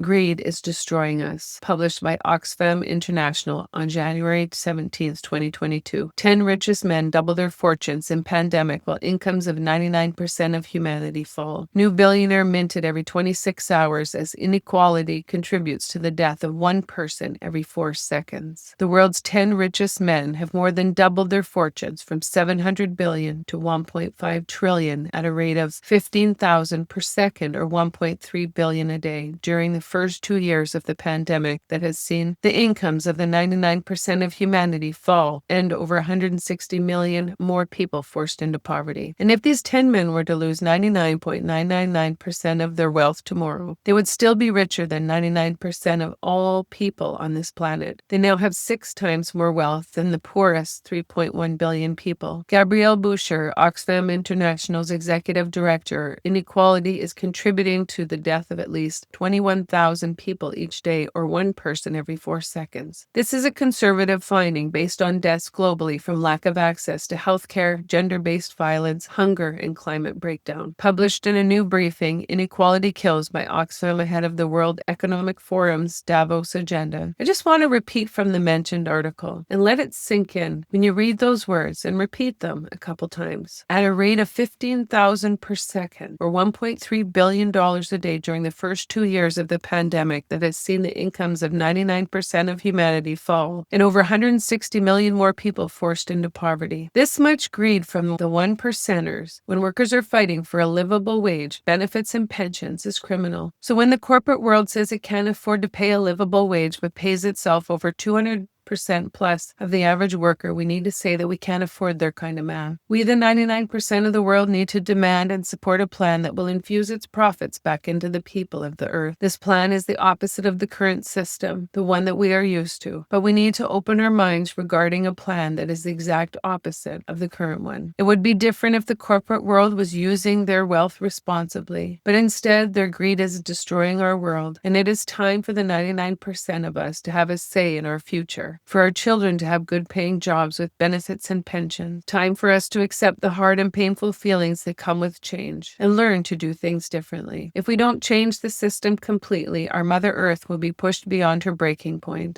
Greed is Destroying Us, published by Oxfam International on January 17, 2022. 10 richest men double their fortunes in pandemic while incomes of 99% of humanity fall. New billionaire minted every 26 hours as inequality contributes to the death of one person every 4 seconds. The world's 10 richest men have more than doubled their fortunes from $700 billion to $1.5 trillion at a rate of 15,000 per second or $1.3 billion a day during the first 2 years of the pandemic that has seen the incomes of the 99% of humanity fall and over 160 million more people forced into poverty. And if these 10 men were to lose 99.999% of their wealth tomorrow, they would still be richer than 99% of all people on this planet. They now have 6 times more wealth than the poorest 3.1 billion people. Gabrielle Boucher, Oxfam International's executive director, inequality is contributing to the death of at least 21,000 people each day, or one person every 4 seconds. This is a conservative finding based on deaths globally from lack of access to healthcare, gender-based violence, hunger, and climate breakdown. Published in a new briefing, Inequality Kills by Oxfam ahead of the World Economic Forum's Davos agenda. I just want to repeat from the mentioned article and let it sink in when you read those words and repeat them a couple times. At a rate of 15,000 per second, or $1.3 billion a day during the first 2 years of the pandemic that has seen the incomes of 99% of humanity fall and over 160 million more people forced into poverty. This much greed from the 1%ers when workers are fighting for a livable wage, benefits, and pensions is criminal. So when the corporate world says it can't afford to pay a livable wage but pays itself over 200% plus of the average worker, we need to say that we can't afford their kind of math. We, the 99% of the world, need to demand and support a plan that will infuse its profits back into the people of the earth. This plan is the opposite of the current system, the one that we are used to, but we need to open our minds regarding a plan that is the exact opposite of the current one. It would be different if the corporate world was using their wealth responsibly, but instead their greed is destroying our world, and it is time for the 99% of us to have a say in our future. For our children to have good paying jobs with benefits and pensions. Time for us to accept the hard and painful feelings that come with change and learn to do things differently. If we don't change the system completely, our Mother Earth will be pushed beyond her breaking point.